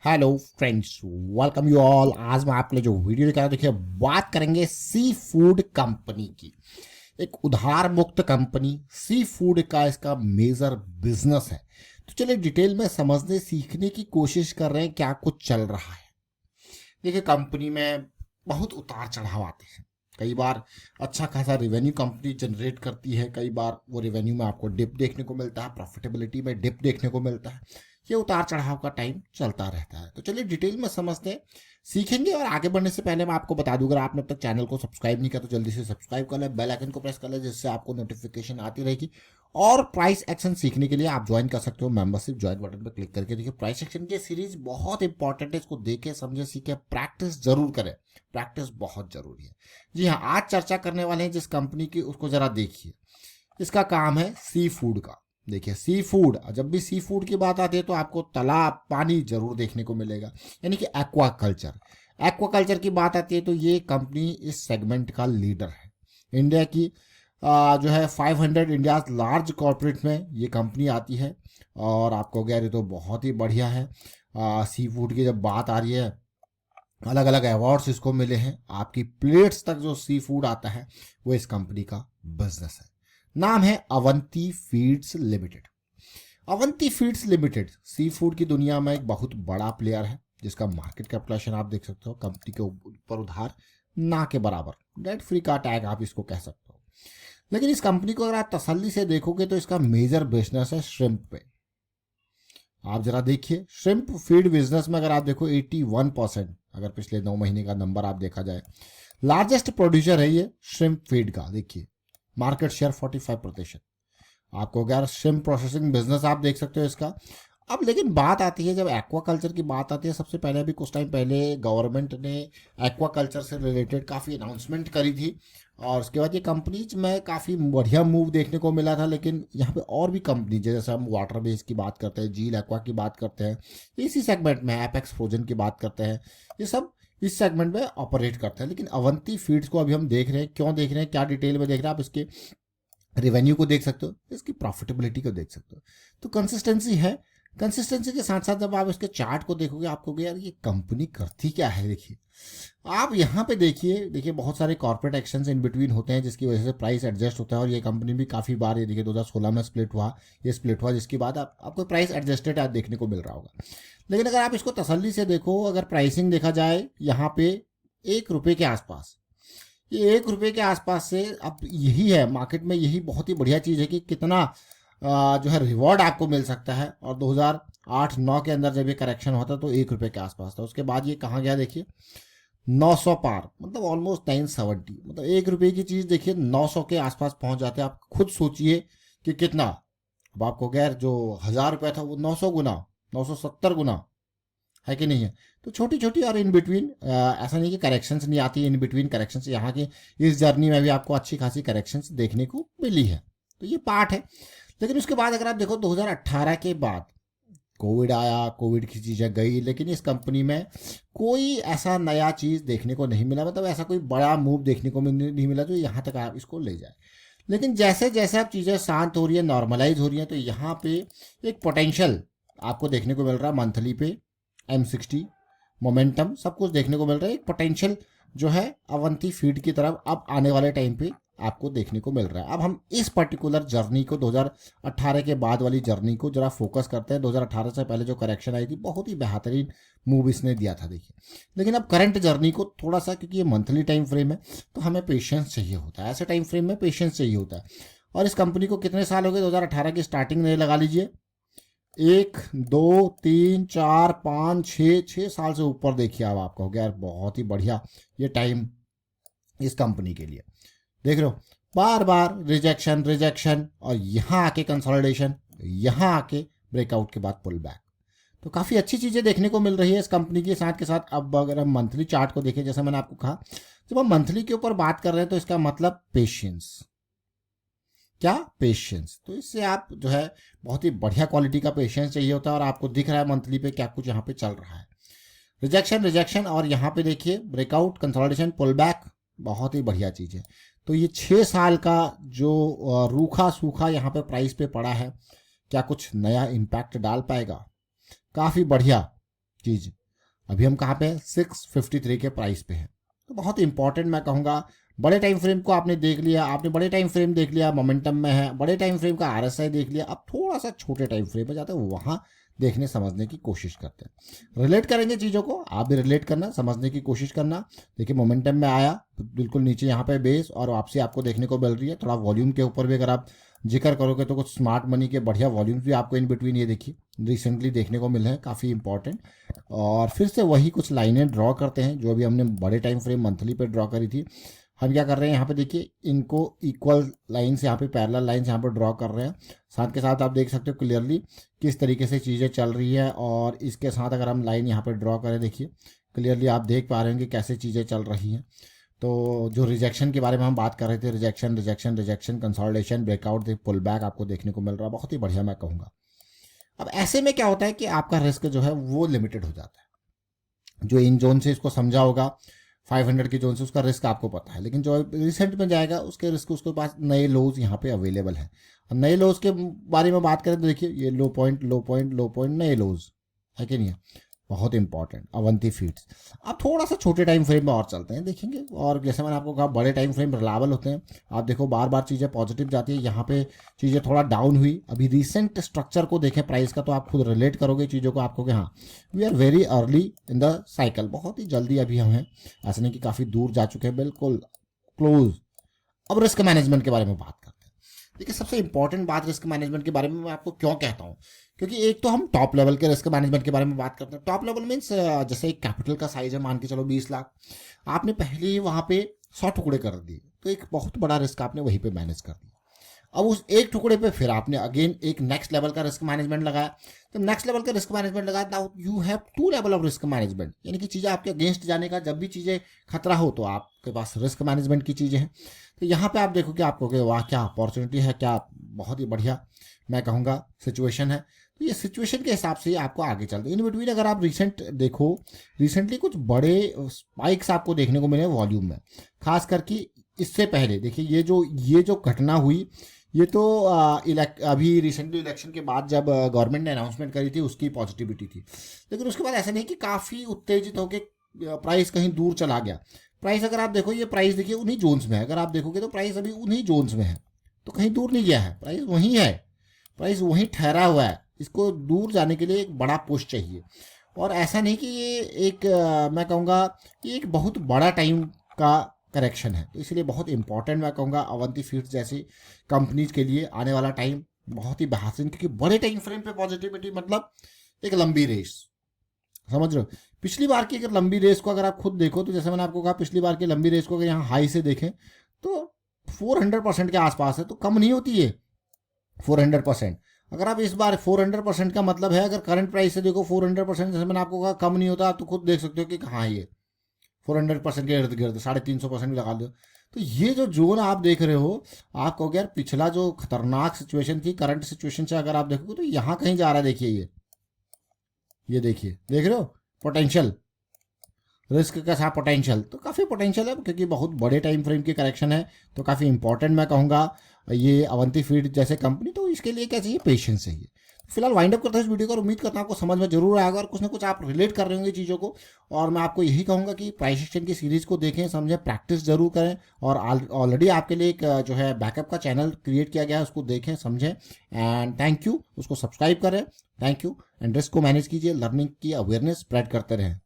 Hello friends, welcome you all. आज मैं आपके लिए जो वीडियो लेकर आया हूं, देखिए बात करेंगे सी फूड कंपनी की। एक उधार मुक्त कंपनी सी फूड का इसका मेजर बिजनेस है। तो चलिए डिटेल में समझने सीखने की कोशिश कर रहे हैं क्या कुछ चल रहा है। देखिए कंपनी में बहुत उतार चढ़ाव आते हैं। कई बार अच्छा खासा रिवेन्यू कंपनी जनरेट करती है, कई बार वो रिवेन्यू में आपको डिप देखने को मिलता है, प्रॉफिटेबिलिटी में डिप देखने को मिलता है। ये उतार चढ़ाव का टाइम चलता रहता है। तो चलिए डिटेल में समझते हैं, सीखेंगे। और आगे बढ़ने से पहले मैं आपको बता दूं, अगर आपने अब तक चैनल को सब्सक्राइब नहीं किया तो जल्दी से सब्सक्राइब कर ले, बेल आइकन को प्रेस कर ले, जिससे आपको नोटिफिकेशन आती रहेगी। और प्राइस एक्शन सीखने के लिए आप ज्वाइन कर सकते हो मेंबरशिप ज्वाइन बटन पर क्लिक करके। देखिए प्राइस एक्शन की सीरीज बहुत इंपॉर्टेंट है, इसको देखे समझे सीखे प्रैक्टिस जरूर करें। प्रैक्टिस बहुत जरूरी है। जी हाँ, आज चर्चा करने वाले हैं जिस कंपनी की, उसको जरा देखिए। इसका काम है सी फूड का। देखिए सी फूड, जब भी सी फूड की बात आती है तो आपको तालाब पानी जरूर देखने को मिलेगा, यानी कि एक्वाकल्चर। एक्वाकल्चर की बात आती है तो ये कंपनी इस सेगमेंट का लीडर है। इंडिया की जो है 500 इंडिया लार्ज कॉर्पोरेट में ये कंपनी आती है। और आपको कह रहे तो बहुत ही बढ़िया है। सी फूड की जब बात आ रही है, अलग अलग अवार्ड्स इसको मिले हैं। आपकी प्लेट्स तक जो सी फूड आता है वो इस कंपनी का बिजनेस है। नाम है Avanti feeds limited. Avanti feeds limited sea food की दुनिया में एक बहुत बड़ा प्लेयर है, जिसका मार्केट कैपिटलाइजेशन आप देख सकते हो कंपनी के ऊपर उधार ना के बराबर, डेट फ्री का टैग आप इसको कह सकते हो। लेकिन इस कंपनी को अगर आप तसल्ली से देखोगे तो इसका मेजर बिजनेस है श्रिम्प पे। आप जरा देखिए श्रिम्प फीड बिजनेस में अगर आप देखो 81%, अगर पिछले 9 महीने का नंबर आप देखा जाए, लार्जेस्ट प्रोड्यूसर है ये श्रिम्प फीड का। देखिए मार्केट शेयर 45%। आपको अगर श्रिम्प प्रोसेसिंग बिजनेस आप देख सकते हो इसका। अब लेकिन बात आती है, जब एक्वाकल्चर की बात आती है, सबसे पहले भी कुछ टाइम पहले गवर्नमेंट ने एक्वाकल्चर से रिलेटेड काफ़ी अनाउंसमेंट करी थी। और उसके बाद ये कंपनीज में काफ़ी बढ़िया मूव देखने को मिला था। लेकिन यहाँ पे और भी कंपनी, जैसे हम वाटर बेस की बात करते हैं, झील एक्वा की बात करते हैं, इसी सेगमेंट में एपेक्स फ्रोजन की बात करते हैं, ये सब इस सेगमेंट में ऑपरेट करते हैं। लेकिन अवंती फीड्स को अभी हम देख रहे हैं। क्यों देख रहे हैं, क्या डिटेल में देख रहे हैं, आप इसके रेवेन्यू को देख सकते हो, इसकी प्रॉफिटेबिलिटी को देख सकते हो। तो कंसिस्टेंसी है। कंसिस्टेंसी के साथ साथ जब आप इसके चार्ट को देखोगे, आपको यार ये कंपनी करती क्या है। देखिए आप यहाँ पे देखिए बहुत सारे कॉर्पोरेट एक्शंस इन बिटवीन होते हैं, जिसकी वजह से प्राइस एडजस्ट होता है। और ये कंपनी भी काफ़ी बार, ये देखिए 2016 में स्प्लिट हुआ, ये स्प्लिट हुआ, जिसके बाद आपको प्राइस एडजस्टेड आज देखने को मिल रहा होगा। लेकिन अगर आप इसको तसल्ली से देखो, अगर प्राइसिंग देखा जाए यहाँ पे 1 रुपये के आसपास, ये 1 रुपये के आसपास से, अब यही है मार्केट में, यही बहुत ही बढ़िया चीज़ है कि कितना जो है रिवॉर्ड आपको मिल सकता है। और 2008-9 के अंदर जब ये करेक्शन होता तो 1 रुपये के आसपास था। उसके बाद ये कहाँ गया देखिए, 900 पार, मतलब ऑलमोस्ट 970। मतलब 1 रुपये की चीज़ देखिए 900 के आसपास पहुंच जाते हैं। आप खुद सोचिए कि कितना। अब आपको गैर जो 1000 रुपये था वो 900 गुना, 970 गुना है कि नहीं है। तो छोटी छोटी और इन बिटवीन, ऐसा नहीं कि करेक्शंस नहीं आती, इन बिटवीन करेक्शंस यहाँ की इस जर्नी में भी आपको अच्छी खासी करेक्शंस देखने को मिली है। तो ये पार्ट है। लेकिन उसके बाद अगर आप देखो 2018 के बाद कोविड आया, कोविड की चीज़ें गई, लेकिन इस कंपनी में कोई ऐसा नया चीज़ देखने को नहीं मिला। मतलब ऐसा कोई बड़ा मूव देखने को नहीं मिला जो यहाँ तक आप इसको ले जाए। लेकिन जैसे जैसे अब चीज़ें शांत हो रही है, नॉर्मलाइज हो रही हैं, तो यहाँ पे एक पोटेंशियल आपको देखने को मिल रहा है। मंथली पे M60 मोमेंटम सब कुछ देखने को मिल रहा है। एक पोटेंशियल जो है अवंती फीड की तरफ अब आने वाले टाइम पे आपको देखने को मिल रहा है। अब हम इस पर्टिकुलर जर्नी को, 2018 के बाद वाली जर्नी को जरा फोकस करते हैं। 2018 से पहले जो करेक्शन आई थी, बहुत ही बेहतरीन मूव इसने दिया था, देखिए। लेकिन अब करंट जर्नी को थोड़ा सा, क्योंकि ये मंथली टाइम फ्रेम है, तो हमें पेशेंस चाहिए होता है। ऐसे टाइम फ्रेम में पेशेंस चाहिए होता है। और इस कंपनी को कितने साल हो गए, 2018 की स्टार्टिंग में लगा लीजिए, 1 2 3 4 5 6 साल से ऊपर देखिए। अब आपका हो गया यार बहुत ही बढ़िया ये टाइम इस कंपनी के लिए। देख रहे हो, बार बार रिजेक्शन रिजेक्शन, और यहाँ आके कंसोलिडेशन, यहाँ आके ब्रेकआउट के बाद पुल बैक। तो काफ़ी अच्छी चीज़ें देखने को मिल रही है इस कंपनी के साथ के साथ। अब अगर हम मंथली चार्ट को देखें, जैसे मैंने आपको कहा, जब हम मंथली के ऊपर बात कर रहे हैं तो इसका मतलब पेशेंस। क्या पेशेंस, तो इससे आप जो है बहुत ही बढ़िया क्वालिटी का पेशेंस चाहिए होता है। और आपको दिख रहा है मंथली पे क्या कुछ यहाँ पे चल रहा है। रिजेक्शन रिजेक्शन, और यहाँ पे देखिए ब्रेकआउट, कंसोलिडेशन, पुल बैक, बहुत ही बढ़िया चीज़ है। तो ये 6 साल का जो रूखा सूखा यहाँ पे प्राइस पे पड़ा है, क्या कुछ नया इम्पैक्ट डाल पाएगा। काफ़ी बढ़िया चीज़। अभी हम कहाँ पे हैं, 653 के प्राइस पे हैं। तो बहुत इंपॉर्टेंट मैं कहूँगा, बड़े टाइम फ्रेम को आपने देख लिया, आपने बड़े टाइम फ्रेम देख लिया, मोमेंटम में है, बड़े टाइम फ्रेम का आरएसआई देख लिया, अब थोड़ा सा छोटे टाइम फ्रेम पे जाते हैं, वहाँ देखने समझने की कोशिश करते हैं। रिलेट करेंगे चीज़ों को, आप भी रिलेट करना, समझने की कोशिश करना। देखिए मोमेंटम में आया बिल्कुल नीचे यहाँ पे बेस और वापसी आपको देखने को मिल रही है। थोड़ा वॉल्यूम के ऊपर भी अगर आप जिक्र करोगे तो कुछ स्मार्ट मनी के बढ़िया वॉल्यूम्स भी आपको इन बिटवीन ये देखिए रिसेंटली देखने को मिले हैं, काफ़ी इंपॉर्टेंट। और फिर से वही कुछ लाइनें ड्रॉ करते हैं जो अभी हमने बड़े टाइम फ्रेम मंथली पे ड्रॉ करी थी। हम क्या कर रहे हैं यहाँ पे देखिए, इनको इक्वल लाइन्स यहाँ पे पैरेलल लाइन्स यहाँ पे ड्रॉ कर रहे हैं। साथ के साथ आप देख सकते हो क्लियरली किस तरीके से चीज़ें चल रही है। और इसके साथ अगर हम लाइन यहाँ पे ड्रॉ करें, देखिए क्लियरली आप देख पा रहे हैं कि कैसे चीज़ें चल रही हैं। तो जो रिजेक्शन के बारे में हम बात कर रहे थे, rejection rejection rejection, consolidation, breakout, pull back आपको देखने को मिल रहा है, बहुत ही बढ़िया मैं कहूँगा। अब ऐसे में क्या होता है कि आपका रिस्क जो है वो लिमिटेड हो जाता है। जो इन जोन से इसको समझा होगा 500 के जोन से, उसका रिस्क आपको पता है, लेकिन जो रिसेंट में जाएगा उसके रिस्क, उसके पास नए लोज यहाँ पे अवेलेबल है। अब नए लोज के बारे में बात करें तो देखिए ये लो पॉइंट लो पॉइंट लो पॉइंट नए लोज है कि नहीं है, बहुत इंपॉर्टेंट अवंती फीड्स। अब थोड़ा सा छोटे टाइम फ्रेम में और चलते हैं, देखेंगे। और जैसे मैंने आपको कहा बड़े टाइम फ्रेम रिलायबल होते हैं। आप देखो बार बार चीज़ें पॉजिटिव जाती है, यहाँ पे चीज़ें थोड़ा डाउन हुई। अभी रिसेंट स्ट्रक्चर को देखें प्राइस का तो आप खुद रिलेट करोगे चीज़ों को, आपको कि हाँ we are very early in the cycle, बहुत ही जल्दी अभी हम हैं, ऐसा नहीं कि काफ़ी दूर जा चुके हैं, बिल्कुल क्लोज। अब रिस्क मैनेजमेंट के बारे में बात करते हैं। देखिए सबसे इंपॉर्टेंट बात रिस्क मैनेजमेंट के बारे में मैं आपको क्यों कहता हूँ, क्योंकि एक तो हम टॉप लेवल के रिस्क मैनेजमेंट के बारे में बात करते हैं। टॉप लेवल मीन्स जैसे एक कैपिटल का साइज है, मान के चलो 20 लाख, आपने पहले ही वहाँ पे 100 टुकड़े कर दिए, तो एक बहुत बड़ा रिस्क आपने वहीं पे मैनेज कर दिया। अब उस एक टुकड़े पे फिर आपने अगेन एक नेक्स्ट लेवल का रिस्क मैनेजमेंट लगाया। तो नेक्स्ट लेवल का रिस्क मैनेजमेंट लगाया, now you have 2 level of risk management, यानी कि चीज़ें आपके अगेंस्ट जाने का, जब भी चीज़ें खतरा हो तो आपके पास रिस्क मैनेजमेंट की चीज़ें हैं। तो यहाँ पे आप देखोगे आपको कि वाह क्या अपॉर्चुनिटी है, क्या बहुत ही बढ़िया मैं कहूँगा सिचुएशन है। तो ये सिचुएशन के हिसाब से आपको आगे चलते हैं। इन बिटवीन अगर आप रिसेंट देखो, रिसेंटली कुछ बड़े स्पाइक्स आपको देखने को मिले वॉल्यूम में, खास करके इससे पहले देखिए ये जो घटना हुई, ये तो अभी रिसेंटली इलेक्शन के बाद जब गवर्नमेंट ने अनाउंसमेंट करी थी उसकी पॉजिटिविटी थी, लेकिन उसके बाद ऐसा नहीं कि काफ़ी उत्तेजित होकर प्राइस कहीं दूर चला गया। प्राइस अगर आप देखो, ये प्राइस देखिए उन्हीं जोन्स में है, अगर आप देखोगे तो प्राइस अभी उन्हीं जोन्स में है, तो कहीं दूर नहीं गया है, प्राइस वहीं है, प्राइस वहीं ठहरा हुआ है। इसको दूर जाने के लिए एक बड़ा पुश चाहिए। और ऐसा नहीं कि ये एक मैं कहूँगा कि एक बहुत बड़ा टाइम का करेक्शन है, तो इसलिए बहुत इंपॉर्टेंट मैं कहूँगा अवंती फीड्स जैसी कंपनीज के लिए आने वाला टाइम बहुत ही बेहतरीन, क्योंकि बड़े टाइम फ्रेम पे पॉजिटिविटी मतलब एक लंबी रेस, समझ रहे हो। पिछली बार की अगर लंबी रेस को अगर आप खुद देखो, तो जैसे मैंने आपको कहा पिछली बार की लंबी रेस को अगर यहाँ हाई से देखें तो 400% के आसपास है, तो कम नहीं होती है 400%। अगर आप इस बार 400% का मतलब है, अगर करंट प्राइस से देखो 400%, जैसे मैंने आपको कहा कम नहीं होता, आप तो खुद देख सकते हो कि कहाँ है ये 400% के इर्द गिर्द, 350% भी लगा दो। तो ये जो जोन आप देख रहे हो, आप कहोगे यार पिछला जो खतरनाक सिचुएशन थी करंट सिचुएशन से अगर आप देखोगे तो यहाँ कहीं जा रहा है। देखिए ये देखिए, देख रहे हो पोटेंशियल रिस्क का साथ पोटेंशियल, तो काफ़ी पोटेंशियल है, क्योंकि बहुत बड़े टाइम फ्रेम की करेक्शन है, तो काफ़ी इंपॉर्टेंट मैं कहूँगा ये अवंती फीड जैसे कंपनी। तो इसके लिए क्या चाहिए, पेशेंस चाहिए। फिलहाल वाइंड अप करता हूँ इस वीडियो को, और उम्मीद करता हूँ आपको समझ में जरूर आएगा और कुछ ना कुछ आप रिलेट कर रहे होंगे चीज़ों को। और मैं आपको यही कहूँगा कि प्राइस एक्शन की सीरीज़ को देखें, समझें, प्रैक्टिस जरूर करें। और ऑलरेडी आपके लिए एक जो है बैकअप का चैनल क्रिएट किया गया है, उसको देखें समझें। एंड थैंक यू, उसको सब्सक्राइब करें। Thank you. एंड रिस्क को मैनेज कीजिए, लर्निंग की अवेयरनेस स्प्रेड करते रहें।